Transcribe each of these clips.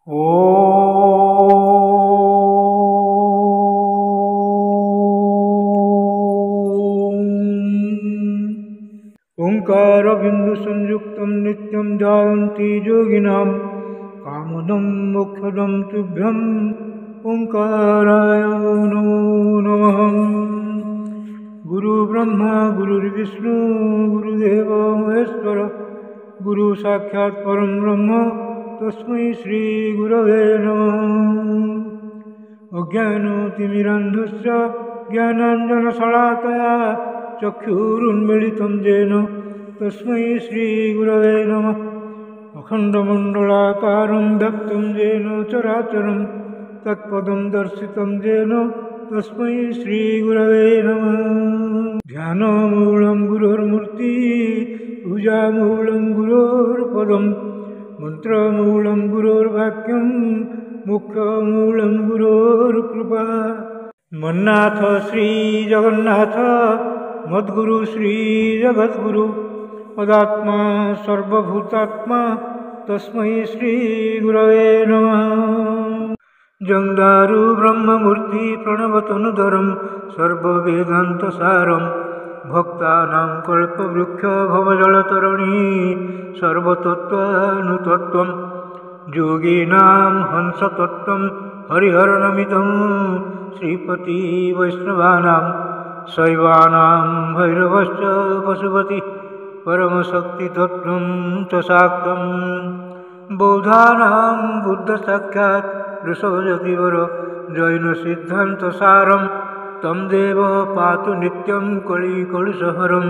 ओंकारबिंदुसंयुक्तं नित्यं ध्यायन्ति योगिनां कामदं मोक्षदं तुभ्यं ओंकाराय नमो नमः। गुरुब्रह्मा गुरुर्विष्णु गुरुदेवो महेश्वर गुरु साक्षात् परं ब्रह्म तस्मै श्री गुरवे नमः। अज्ञानतिमिरान्धस्य ज्ञानाञ्जनशलाकया चक्षुरुन्मीलितं येन तस्मै श्रीगुरवे नमः। अखण्डमण्डलाकारं व्याप्तं येन चराचरं तत्पदं दर्शितं येन तस्मै श्रीगुरवे नमः। ध्यानमूलं गुरोर्मूर्ति पूजामूलं गुरोर्पदं मन्त्रमूलं गुरोर्वाक्यं मोक्षमूलं गुरोर्कृपा। मन्नाथ श्री जगन्नाथ मद्गुरु श्री जगद्गुरु मदात्मा सर्वभूतात्मा तस्मै श्री गुरवे नमः। जंदारु ब्रह्ममूर्ति प्रणवतनुधरं सर्ववेदान्तसारं भक्तानां कल्पवृक्ष भवजलतरणी सर्वतत्त्वानुतत्त्वं योगिनां हंसतत्त्वं हरिहरनमितं श्रीपति वैष्णवानां शैवानां भैरवश्च पशुपति परमशक्तितत्त्वं च शाक्तं बौद्धानां बुद्धसाक्षात् ऋषभजतिवर जैनसिद्धान्तसारं तं देव पातु नित्यं कलिकलुषहरं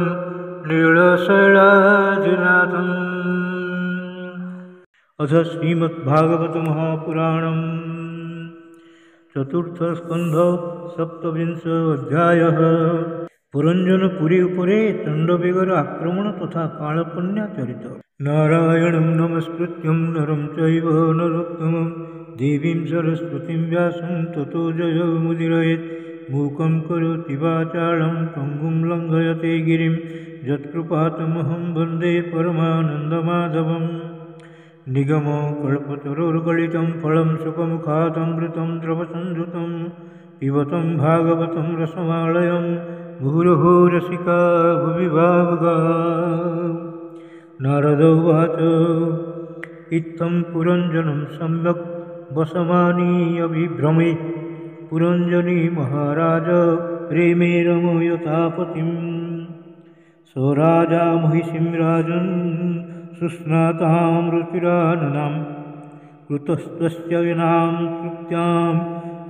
नीलशैलाजिनाथम्। अथ श्रीमद्भागवत महापुराणं चतुर्थस्कन्ध सप्तविंशोऽध्यायः। पुरंजनपुरी उपरे चण्डवेगर आक्रमण तथा कालकन्या चरित। नारायणं नमस्कृत्यं नरं चैव नरोत्तमं देवीं सरस्वतीं व्यासं ततो जयमुदीरयेत्। मूकं करोति वाचालं पङ्गुं लङ्घयते गिरिं यत्कृपातमहं वन्दे परमानन्दमाधवम्। निगमो कल्पतरोर्गलितं फलं सुखमुखादमृतं द्रवसंयुतं पिबतं भागवतं रसमालयं मुहुरहो रसिका भुवि भावुकाः। नारद उवाच इत्थं पुरञ्जनं सम्यक् वसमानीय विभ्रमे पुरञ्जनी महाराज रेमे रमयतापतिं। स राजा महिषीं राजन् सुस्नातां रुचिराननां कृतस्तस्य विनां तृप्त्याम्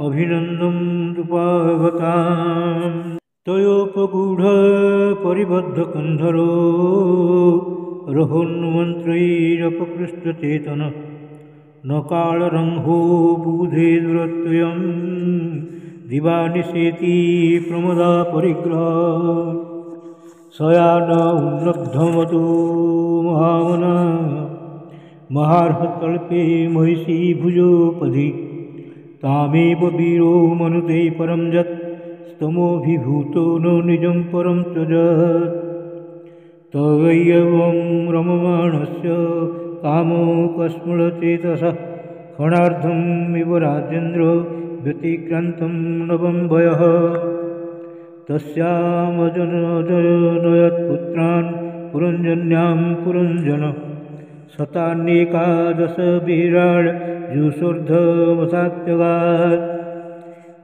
अभिनन्दं नृपागताम्। तयोपगूढ परिबद्धकन्धरो रहोन्मन्त्रैरपकृष्टचेतन न कालरंहो बुधे दुरत्ययं दिवानिशेति प्रमदा परिग्रह। सयान उन्लब्धमतो महामना महार्हकल्पे महिषी भुजोपधि तामेव वीरो मनुते परं यत् स्तमोभिभूतो न निजं परं त्यजत्। तवैवं रममाणस्य कामो कस्मलचेतसः क्षणार्धम् इव राजेन्द्र व्यतिक्रान्तं नवं वयः। तस्यामजनयत्पुत्रान् पुरञ्जन्यां पुरञ्जन शतान्येकादश विराड् जुषोर्ध्ववसात्यगात्।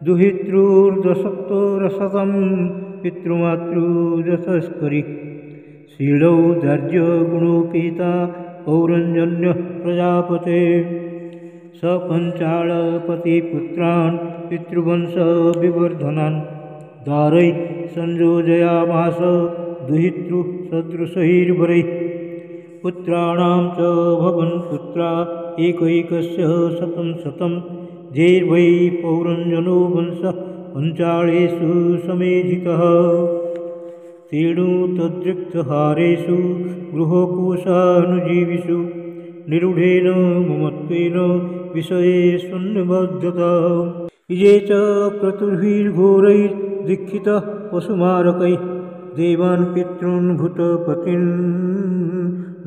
दुहितृर्दशत्तरशतं पितृमातृदशस्करि शीलौ दार्ज्यगुणोपेता पौरञ्जन्यः प्रजापते। स पञ्चालपतिपुत्रान् पितृवंशविवर्धनान् दारै संयोजयामास दुहितृसदृशैर्वरैः। पुत्राणां च भवन् पुत्रा एकैकस्य शतं शतं जैर्वै पौरञ्जनो वंशः पञ्चालेषु समेधितः। तेणु तद्रिक्तहारेषु गृहकोशानुजीविषु निरूढेन ममत्वेन विषयेष्वन्निबध्यता। ये च क्रतुर्भिर्घोरैर्दीक्षितः पशुमारकैः देवान् पितॄन् भूतपतीन्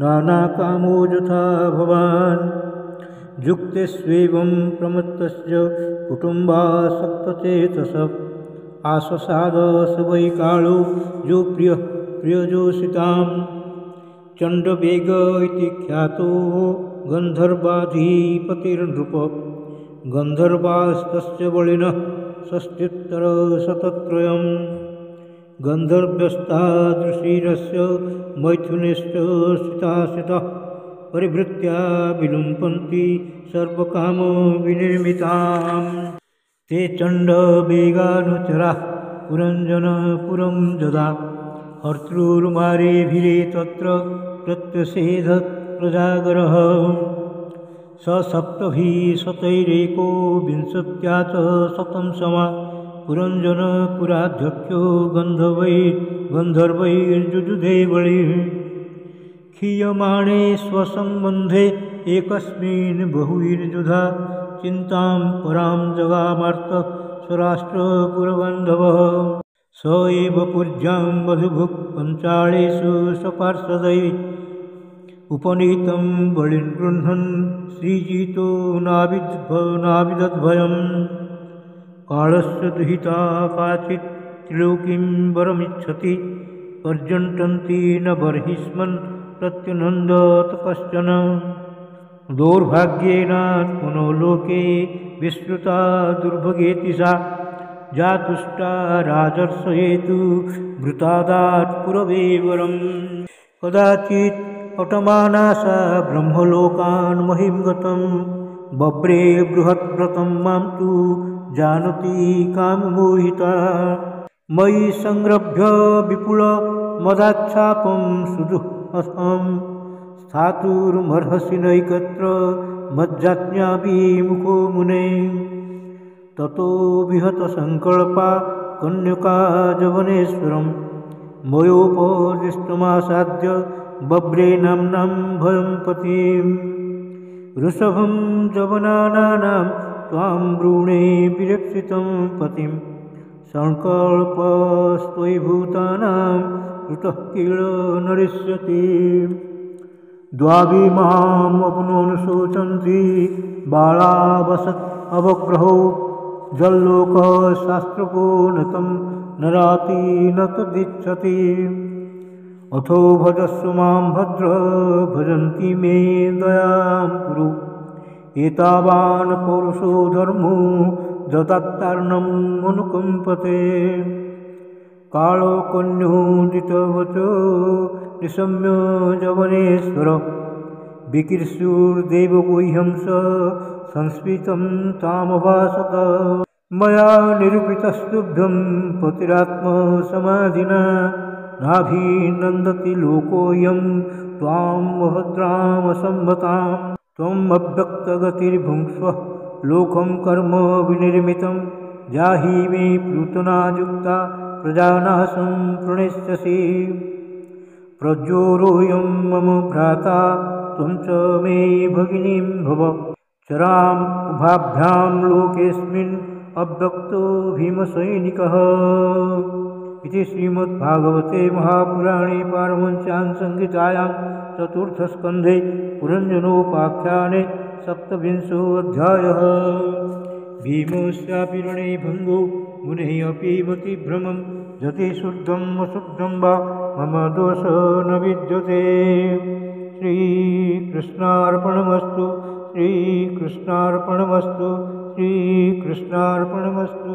नानाकामो यथा भवान्। जुक्तेस्वेवं प्रमत्तस्य कुटुम्बा सप्तचेतस आस्वसाद स वै कालो यो प्रियजोषितां चण्डवेग इति ख्यातो गन्धर्वाधिपतिर्नृप गन्धर्वास्तस्य बलिनः षष्ट्युत्तरशतत्रयम् गन्धर्वस्तादृशीरस्य मैथुनेश्च श्रिताश्रितः परिभृत्या विलुम्पन्ति सर्वकामविनिर्मिताम् ते चण्डवेगानुचराः पुरञ्जनपुरं जदा हर्तृर्मारेभिरे तत्र प्रत्यसेधत् प्रजागरः स सप्तभिः शतैरेको विंशत्या च शतं समा पुरञ्जनपुराध्यक्षो गन्धर्वैर्जुजुधे बलिः क्षीयमाणे स्वसम्बन्धे एकस्मिन् बहुविर्जुधा चिन्तां परां जगामार्त स्वराष्ट्रपुरबन्धवः स एव पूज्यां मधुभुक् पञ्चाळेषु स्वपार्षदैः उपनीतं बलिं गृह्णन् श्रीजितो नाविदद्भयम् कालस्य दुहिता काचित् त्रिलोकीं वरमिच्छति पर्यटन्ति न बर्हिष्मन् प्रत्युनन्दत कश्चन दौर्भाग्येनात्मनो लोके विश्रुता दुर्भगेति सा जातुष्टा राजर्षयेतु भृतादात् पुरवेवरम् कदाचित् अटमाना सा ब्रह्मलोकान् महिं गतं बभ्रे बृहद्व्रतं मां तु जानति काममोहिता मयि संरभ्य विपुल मदाच्छापं सुदुःखं स्थातुर्मर्हसि नैकत्र मज्जाज्ञाभिमुखो मुने ततो विहतसङ्कल्पा कन्यका जवनेश्वरं मयोपदिष्टमासाद्य बभ्रे नाम्नां भयं पतिं वृषभं जवनानां त्वां ब्रूणे विरक्षितं पतिं सङ्कल्पस्त्वयि भूतानां कृतः किल नरिष्यति द्वाभिमाम् अपनोनुशोचन्ति बालावसत् अवग्रहौ जल्लोकः शास्त्रको नतं नराति न तदिच्छति अथो भजस्व मां भद्र भजन्ति मे दयां कुरु एतावान् पौरुषो धर्मो ददात्तार्णम् अनुकम्पते कालो कन्योदितवचो निशम्य जवनेश्वर विकीर्षुर्देवगुह्यं स संस्मितं तामभासत मया निरूपितस्तुभ्यं पतिरात्मसमाधिना नाभिनन्दति लोकोऽयं त्वां भद्रामसम्भतां त्वम् अव्यक्तगतिर्भुङ्क्ष्व लोकं कर्म विनिर्मितं जाहि मे प्लूतनायुक्ता प्रजानाशं प्रणेष्यसि प्रज्योरोऽयं मम भ्राता त्वं च मे भगिनीं भव चराम् उभाभ्यां लोकेऽस्मिन् अव्यक्तो भीमसैनिकः इति श्रीमद्भागवते महापुराणे पारमहंस्यां संहितायां चतुर्थस्कन्धे पुरञ्जनोपाख्याने 27 भीमस्यापि रणे भङ्गो मुनेः अपि मतिभ्रमं यति शुद्धम् अशुद्धं वा मम दोष न विद्यते। श्रीकृष्णार्पणमस्तु श्रीकृष्णार्पणमस्तु श्रीकृष्णार्पणमस्तु।